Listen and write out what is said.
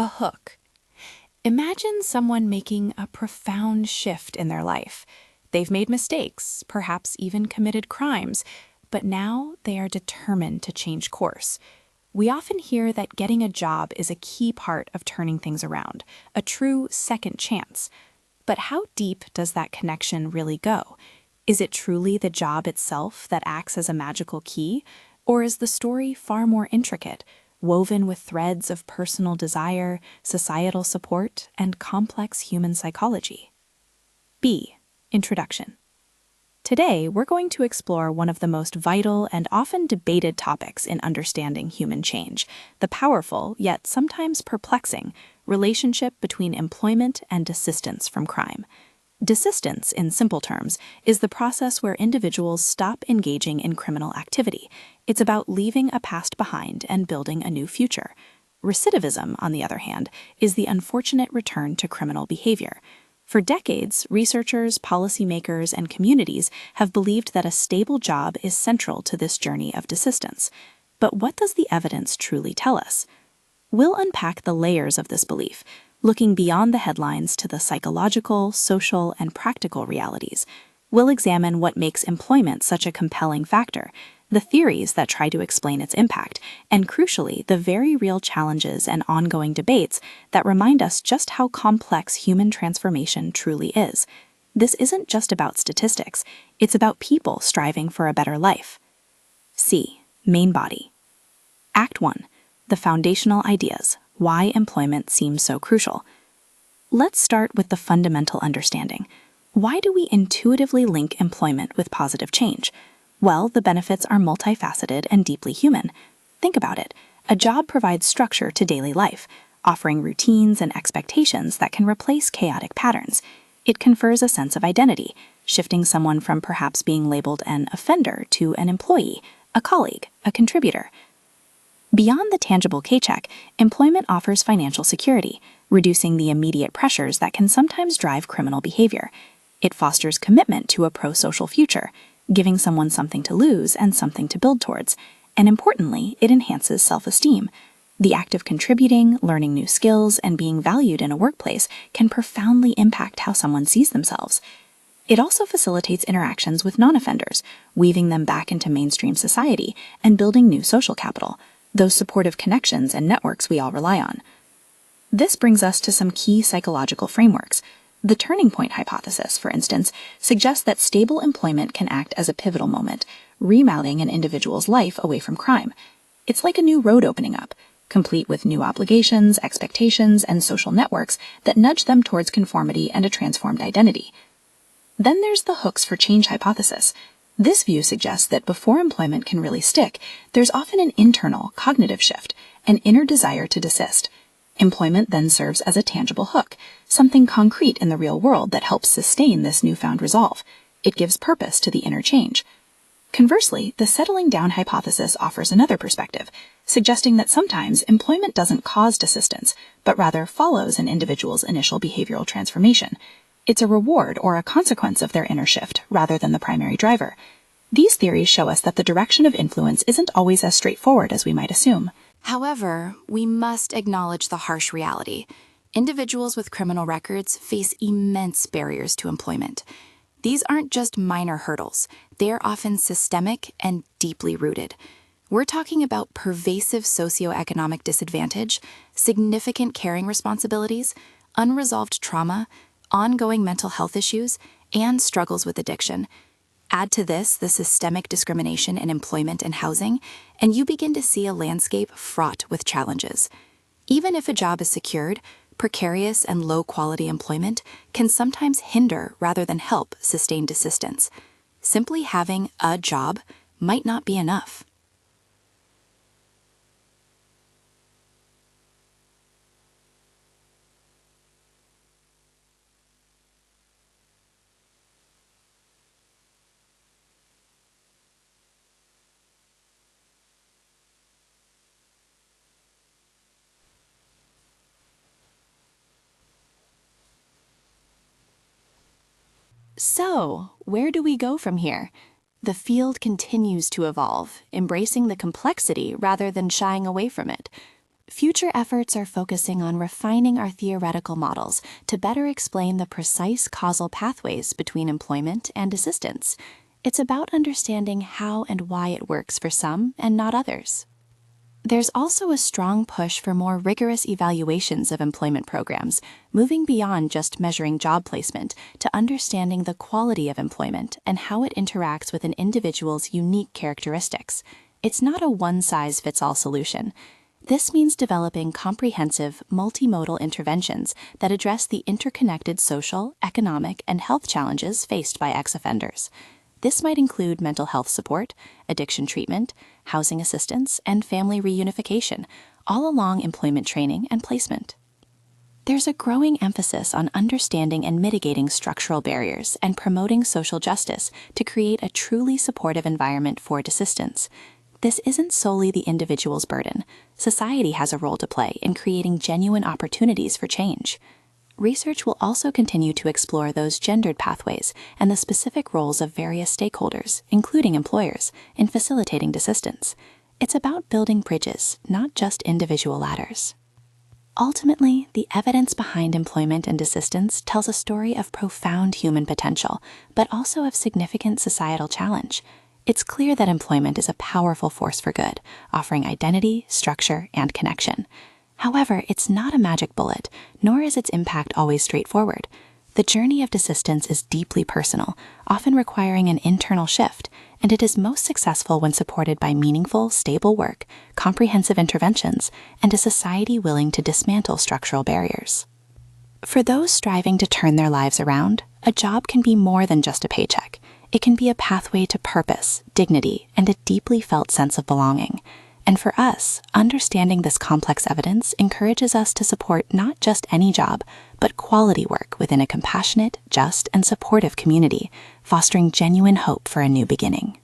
A hook. Imagine someone making a profound shift in their life. They've made mistakes, perhaps even committed crimes, but now they are determined to change course. We often hear that getting a job is a key part of turning things around, a true second chance. But how deep does that connection really go? Is it truly the job itself that acts as a magical key? Or is the story far more intricate, woven with threads of personal desire, societal support, and complex human psychology? B. Introduction. Today, we're going to explore one of the most vital and often debated topics in understanding human change, the powerful, yet sometimes perplexing, relationship between employment and desistance from crime. Desistance, in simple terms, is the process where individuals stop engaging in criminal activity. It's about leaving a past behind and building a new future. Recidivism, on the other hand, is the unfortunate return to criminal behavior. For decades, researchers, policymakers, and communities have believed that a stable job is central to this journey of desistance. But what does the evidence truly tell us? We'll unpack the layers of this belief, looking beyond the headlines to the psychological, social, and practical realities. We'll examine what makes employment such a compelling factor, the theories that try to explain its impact, and crucially, the very real challenges and ongoing debates that remind us just how complex human transformation truly is. This isn't just about statistics, it's about people striving for a better life. C. Main body. Act 1. The foundational ideas. Why employment seems so crucial. Let's start with the fundamental understanding. Why do we intuitively link employment with positive change? Well, the benefits are multifaceted and deeply human. Think about it. A job provides structure to daily life, offering routines and expectations that can replace chaotic patterns. It confers a sense of identity, shifting someone from perhaps being labeled an offender to an employee, a colleague, a contributor. Beyond the tangible paycheck, employment offers financial security, reducing the immediate pressures that can sometimes drive criminal behavior. It fosters commitment to a pro-social future, giving someone something to lose and something to build towards. And importantly, it enhances self-esteem. The act of contributing, learning new skills, and being valued in a workplace can profoundly impact how someone sees themselves. It also facilitates interactions with non-offenders, weaving them back into mainstream society and building new social capital, those supportive connections and networks we all rely on. This brings us to some key psychological frameworks. The turning point hypothesis, for instance, suggests that stable employment can act as a pivotal moment, remounting an individual's life away from crime. It's like a new road opening up, complete with new obligations, expectations, and social networks that nudge them towards conformity and a transformed identity. Then there's the hooks for change hypothesis. This view suggests that before employment can really stick, there's often an internal, cognitive shift, an inner desire to desist. Employment then serves as a tangible hook, something concrete in the real world that helps sustain this newfound resolve. It gives purpose to the inner change. Conversely, the settling down hypothesis offers another perspective, suggesting that sometimes employment doesn't cause desistance, but rather follows an individual's initial behavioral transformation. It's a reward or a consequence of their inner shift, rather than the primary driver. These theories show us that the direction of influence isn't always as straightforward as we might assume. However, we must acknowledge the harsh reality. Individuals with criminal records face immense barriers to employment. These aren't just minor hurdles. They are often systemic and deeply rooted. We're talking about pervasive socioeconomic disadvantage, significant caring responsibilities, unresolved trauma, ongoing mental health issues, and struggles with addiction. Add to this the systemic discrimination in employment and housing, and you begin to see a landscape fraught with challenges. Even if a job is secured, precarious and low-quality employment can sometimes hinder rather than help sustain desistance. Simply having a job might not be enough. So, where do we go from here? The field continues to evolve, embracing the complexity rather than shying away from it. Future efforts are focusing on refining our theoretical models to better explain the precise causal pathways between employment and desistance. It's about understanding how and why it works for some and not others. There's also a strong push for more rigorous evaluations of employment programs, moving beyond just measuring job placement to understanding the quality of employment and how it interacts with an individual's unique characteristics. It's not a one-size-fits-all solution. This means developing comprehensive, multimodal interventions that address the interconnected social, economic, and health challenges faced by ex-offenders. This might include mental health support, addiction treatment, housing assistance, and family reunification, all along employment training and placement. There's a growing emphasis on understanding and mitigating structural barriers and promoting social justice to create a truly supportive environment for desistance. This isn't solely the individual's burden. Society has a role to play in creating genuine opportunities for change. Research will also continue to explore those gendered pathways and the specific roles of various stakeholders, including employers, in facilitating desistance. It's about building bridges, not just individual ladders. Ultimately, the evidence behind employment and desistance tells a story of profound human potential, but also of significant societal challenge. It's clear that employment is a powerful force for good, offering identity, structure, and connection. However, it's not a magic bullet, nor is its impact always straightforward. The journey of desistance is deeply personal, often requiring an internal shift, and it is most successful when supported by meaningful, stable work, comprehensive interventions, and a society willing to dismantle structural barriers. For those striving to turn their lives around, a job can be more than just a paycheck. It can be a pathway to purpose, dignity, and a deeply felt sense of belonging. And for us, understanding this complex evidence encourages us to support not just any job, but quality work within a compassionate, just, and supportive community, fostering genuine hope for a new beginning.